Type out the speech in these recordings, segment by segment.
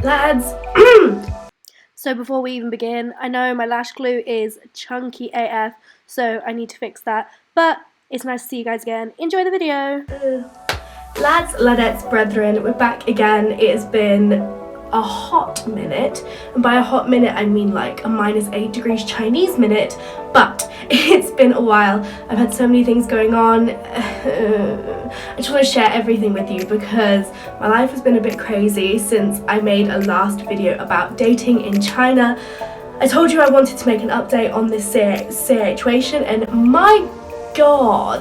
lads. So before we even begin, I know my lash glue is chunky AF, so I need to fix that, but it's nice to see you guys again. Enjoy the video. Lads, ladettes, brethren, we're back again. It has been a hot minute, and by a hot minute I mean like a -8 degrees Chinese minute, but it's been a while. I've had so many things going on. I just want to share everything with you because my life has been a bit crazy since I made a last video about dating in China. I told you I wanted to make an update on this situation, and my god,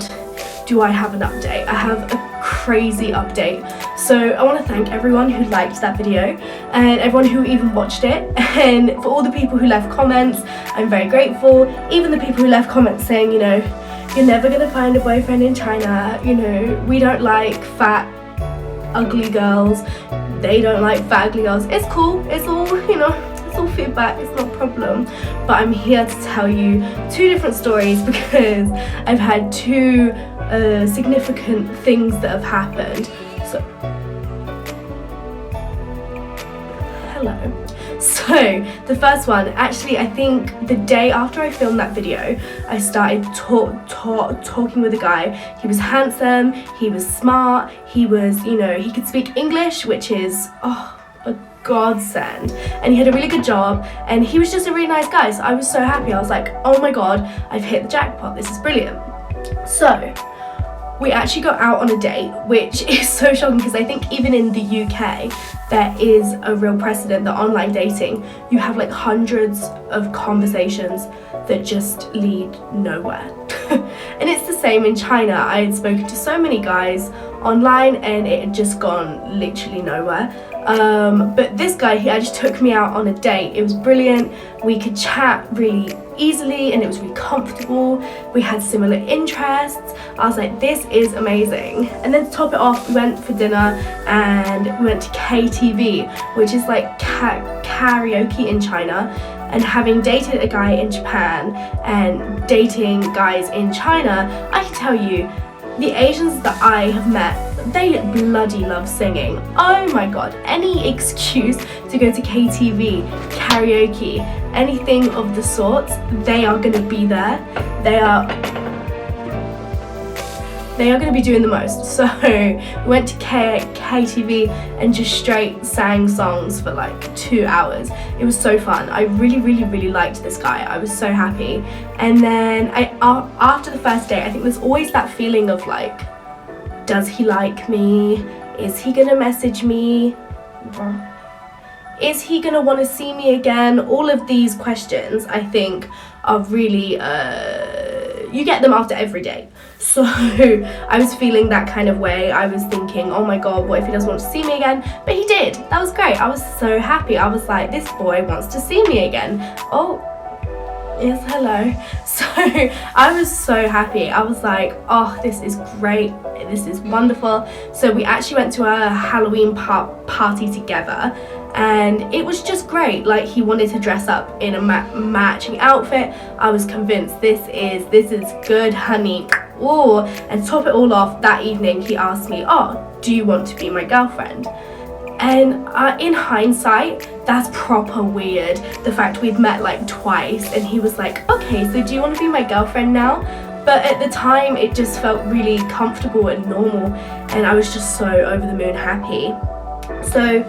do I have an update. I have a crazy update. So I want to thank everyone who liked that video and everyone who even watched it, and for all the people who left comments, I'm very grateful. Even the people who left comments saying, you know, you're never gonna find a boyfriend in China, you know, we don't like fat ugly girls, they don't like fat ugly girls. It's cool, it's all, you know, it's all feedback, it's not a problem. But I'm here to tell you two different stories because I've had two significant things that have happened. So, hello. So the first one, actually I think the day after I filmed that video, I started talking with a guy. He was handsome, he was smart, he was, you know, he could speak English, which is a godsend, and he had a really good job, and he was just a really nice guy. So I was so happy. I was like, oh my god, I've hit the jackpot, this is brilliant. So we actually got out on a date, which is so shocking because I think even in the UK there is a real precedent that online dating, you have like hundreds of conversations that just lead nowhere. And it's the same in China. I had spoken to so many guys online and it had just gone literally nowhere. But this guy, he actually took me out on a date. It was brilliant. We could chat really easily and it was really comfortable. We had similar interests. I was like, this is amazing. And then to top it off, we went for dinner and we went to KTV, which is like karaoke in China. And having dated a guy in Japan and dating guys in China, I can tell you, the Asians that I have met, they bloody love singing. Oh my god, any excuse to go to KTV, karaoke, anything of the sorts, they are gonna be there. They are gonna be doing the most. So we went to KTV and just straight sang songs for like 2 hours. It was so fun. I really liked this guy. I was so happy. And then after the first date, I think there's always that feeling of like, does he like me? Is he gonna message me? Is he gonna want to see me again? All of these questions, I think, are really, you get them after every date. So I was feeling that kind of way. I was thinking, oh my god, what if he doesn't want to see me again? But he did. That was great. I was so happy. I was like, this boy wants to see me again. Oh, yes, hello. So I was so happy. I was like, oh, this is great. This is wonderful. So we actually went to a Halloween party together. And it was just great. Like, he wanted to dress up in a matching outfit. I was convinced this is good, honey. Ooh. And to top it all off, that evening he asked me, oh, do you want to be my girlfriend? And in hindsight, that's proper weird. The fact we'd met like twice and he was like, okay, so do you want to be my girlfriend now? But at the time it just felt really comfortable and normal, and I was just so over the moon happy. So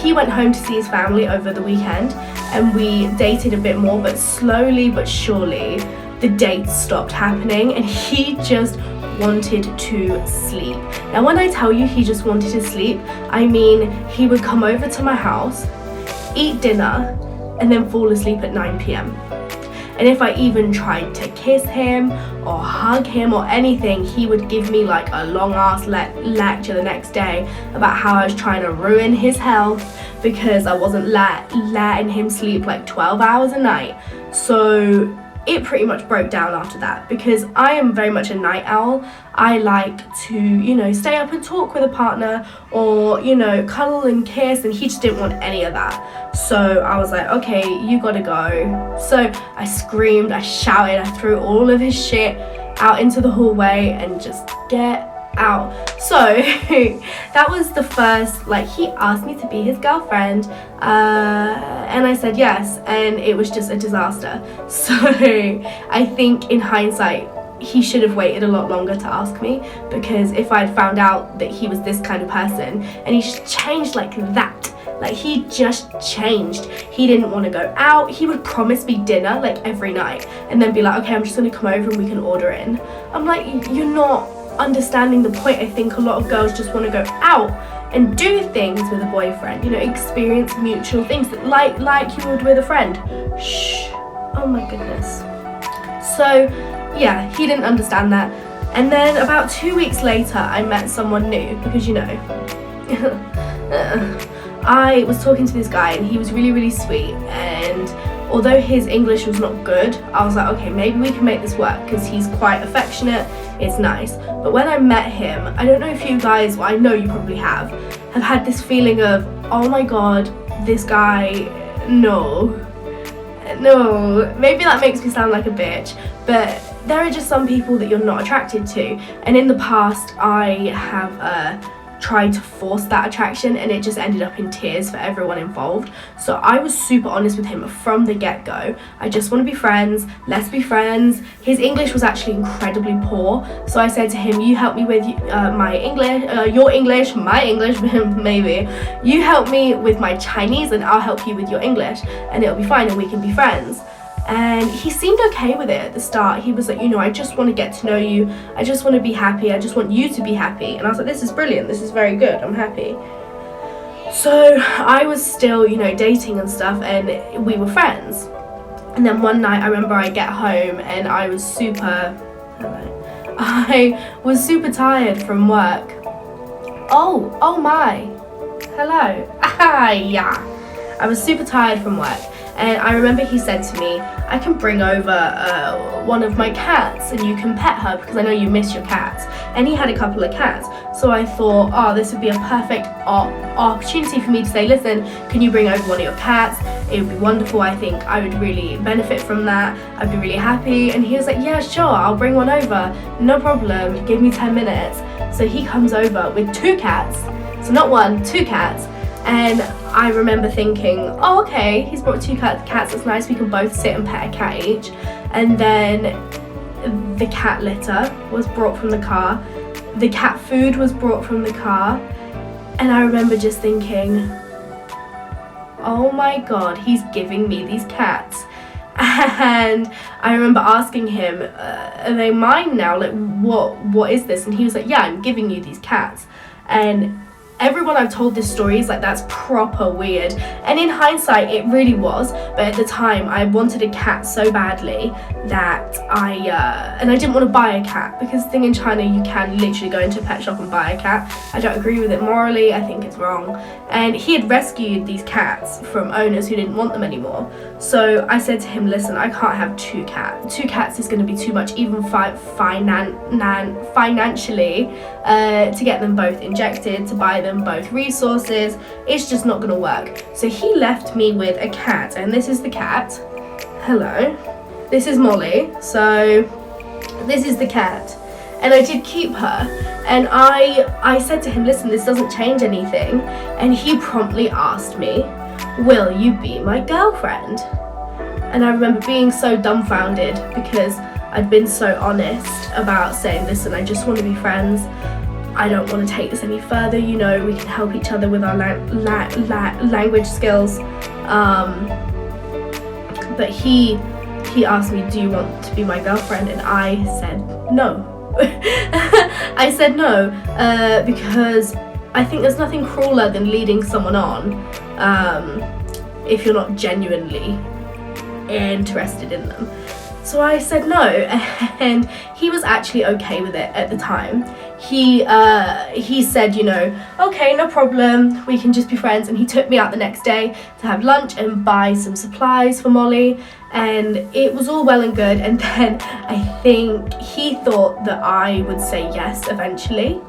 he went home to see his family over the weekend and we dated a bit more, but slowly but surely the dates stopped happening and he just wanted to sleep. Now when I tell you he just wanted to sleep, I mean he would come over to my house, eat dinner, and then fall asleep at 9 p.m. And if I even tried to kiss him or hug him or anything, he would give me like a long ass lecture the next day about how I was trying to ruin his health because I wasn't letting him sleep like 12 hours a night. So it pretty much broke down after that because I am very much a night owl. I like to, you know, stay up and talk with a partner or, you know, cuddle and kiss, and he just didn't want any of that. So I was like, okay, you gotta go. So I screamed, I shouted, I threw all of his shit out into the hallway and just get out. So that was the first, like, he asked me to be his girlfriend, and I said yes, and it was just a disaster. So I think in hindsight, he should have waited a lot longer to ask me, because if I'd found out that he was this kind of person and he changed like that, like he just changed. He didn't want to go out. He would promise me dinner like every night and then be like, okay, I'm just going to come over and we can order in. I'm like, you're not understanding the point. I think a lot of girls just want to go out and do things with a boyfriend, you know, experience mutual things like you would with a friend. Shh. Oh my goodness. So yeah, he didn't understand that. And then about 2 weeks later, I met someone new, because you know, I was talking to this guy and he was really, really sweet, and although his English was not good, I was like, okay, maybe we can make this work, because he's quite affectionate, it's nice. But when I met him, I don't know if you guys, well, I know you probably have had this feeling of, oh my god, this guy, no, maybe that makes me sound like a bitch, but there are just some people that you're not attracted to, and in the past I have tried to force that attraction, and it just ended up in tears for everyone involved. So I was super honest with him from the get-go. I just want to be friends, let's be friends. His English was actually incredibly poor, so I said to him, you help me with my English, your English, my English, maybe. You help me with my Chinese and I'll help you with your English, and it'll be fine and we can be friends. And he seemed okay with it at the start. He was like, you know, I just want to get to know you. I just want to be happy. I just want you to be happy. And I was like, this is brilliant. This is very good. I'm happy. So I was still, you know, dating and stuff, and we were friends. And then one night I remember I get home and I was super tired from work. Oh my. Hello. Yeah. I was super tired from work. And I remember he said to me, I can bring over one of my cats and you can pet her, because I know you miss your cats. And he had a couple of cats. So I thought, oh, this would be a perfect opportunity for me to say, listen, can you bring over one of your cats? It would be wonderful. I think I would really benefit from that. I'd be really happy. And he was like, yeah, sure, I'll bring one over. No problem. Give me 10 minutes. So he comes over with 2 cats. So not 1, 2 cats. And I remember thinking, oh, okay, he's brought 2 cats, that's nice, we can both sit and pet a cat each. And then the cat litter was brought from the car, the cat food was brought from the car, and I remember just thinking, oh my god, he's giving me these cats. And I remember asking him, are they mine now? Like, what is this? And he was like, yeah, I'm giving you these cats. And everyone I've told this story is like, that's proper weird. And in hindsight, it really was. But at the time, I wanted a cat so badly that and I didn't want to buy a cat, because the thing in China, you can literally go into a pet shop and buy a cat. I don't agree with it morally. I think it's wrong. And he had rescued these cats from owners who didn't want them anymore. So I said to him, listen, I can't have 2 cats. 2 cats is going to be too much, even financially, to get them both injected, to buy them both resources. It's just not going to work. So he left me with a cat, and this is the cat. Hello. This is Molly. So this is the cat. And I did keep her. And I said to him, listen, this doesn't change anything. And he promptly asked me, will you be my girlfriend? And I remember being so dumbfounded, because I'd been so honest about saying, listen, I just want to be friends. I don't want to take this any further, you know, we can help each other with our language skills. But he asked me, do you want to be my girlfriend? And I said no. I said no, because I think there's nothing crueler than leading someone on if you're not genuinely interested in them. So I said no, and he was actually okay with it at the time. He said, you know, okay, no problem, we can just be friends. And he took me out the next day to have lunch and buy some supplies for Molly, and it was all well and good. And then I think he thought that I would say yes eventually,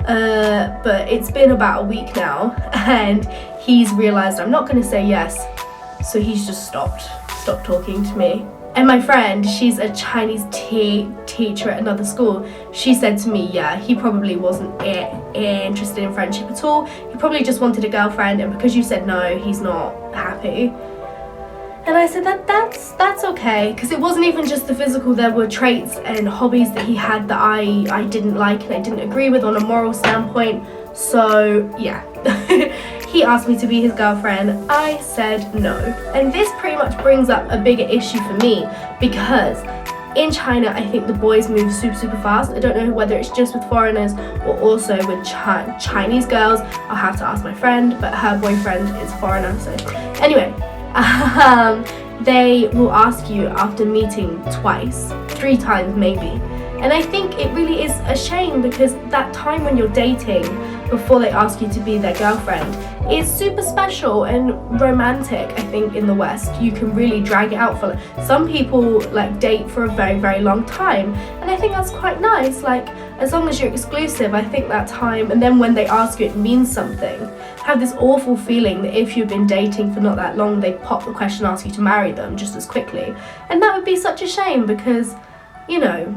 but it's been about a week now, and he's realized I'm not going to say yes, so he's just stopped talking to me. And my friend, she's a Chinese teacher at another school, she said to me, yeah, he probably wasn't interested in friendship at all. He probably just wanted a girlfriend, and because you said no, he's not happy. And I said that's okay, because it wasn't even just the physical. There were traits and hobbies that he had that I didn't like and I didn't agree with on a moral standpoint. So yeah. He asked me to be his girlfriend. I said no. And this pretty much brings up a bigger issue for me, because in China, I think the boys move super fast. I don't know whether it's just with foreigners or also with Chinese girls. I'll have to ask my friend, but her boyfriend is a foreigner. So anyway, they will ask you after meeting twice, 3 times maybe. And I think it really is a shame, because that time when you're dating before they ask you to be their girlfriend is super special and romantic. I think in the West you can really drag it out for, some people like date for a very long time, and I think that's quite nice. Like, as long as you're exclusive, I think that time, and then when they ask you, it means something. I have this awful feeling that if you've been dating for not that long, they pop the question and ask you to marry them just as quickly, and that would be such a shame, because, you know,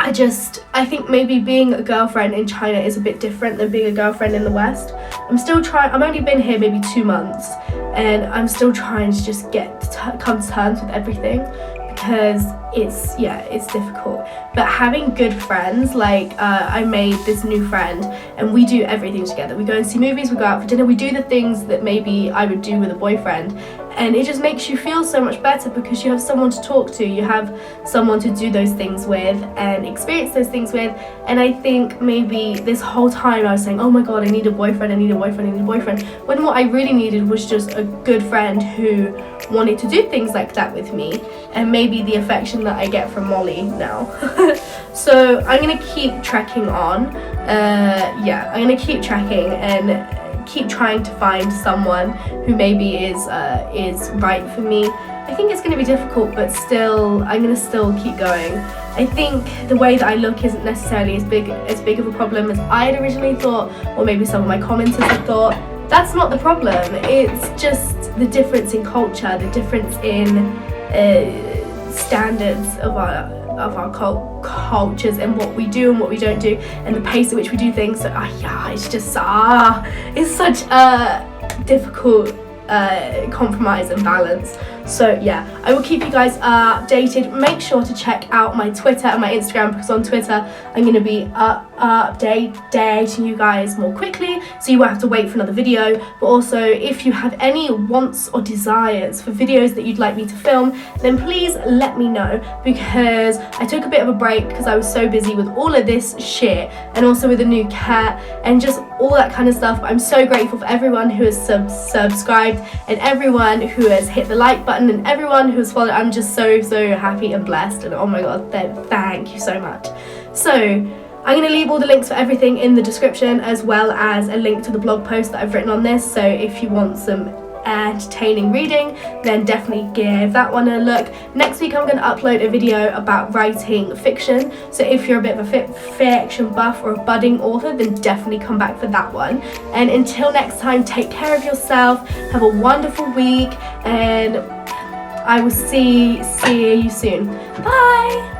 I think maybe being a girlfriend in China is a bit different than being a girlfriend in the West. I've only been here maybe 2 months, and I'm still trying to just come to terms with everything, because it's difficult. But having good friends, like I made this new friend, and we do everything together. We go and see movies, we go out for dinner, we do the things that maybe I would do with a boyfriend, and it just makes you feel so much better, because you have someone to talk to, you have someone to do those things with and experience those things with. And I think maybe this whole time I was saying, oh my god, I need a boyfriend, when what I really needed was just a good friend who wanted to do things like that with me, and maybe the affection that I get from Molly now. So I'm gonna keep trekking on. I'm gonna keep tracking and keep trying to find someone who maybe is right for me. I think it's going to be difficult, but still, I'm going to still keep going. I think the way that I look isn't necessarily as big of a problem as I had originally thought, or maybe some of my commenters had thought. That's not the problem. It's just the difference in culture, the difference in standards of our cultures, and what we do and what we don't do, and the pace at which we do things. So it's just it's such a difficult compromise and balance. So yeah, I will keep you guys updated. Make sure to check out my Twitter and my Instagram, because on Twitter I'm going to be updating you guys more quickly, so you won't have to wait for another video. But also, if you have any wants or desires for videos that you'd like me to film, then please let me know, because I took a bit of a break because I was so busy with all of this shit, and also with a new cat and just all that kind of stuff. But I'm so grateful for everyone who has subscribed, and everyone who has hit the like button, and everyone who has followed. I'm just so happy and blessed, and oh my god, thank you so much. So I'm going to leave all the links for everything in the description, as well as a link to the blog post that I've written on this. So if you want some entertaining reading, then definitely give that one a look. Next week I'm going to upload a video about writing fiction, so if you're a bit of a fiction buff or a budding author, then definitely come back for that one. And until next time, take care of yourself, have a wonderful week, and I will see you soon. Bye.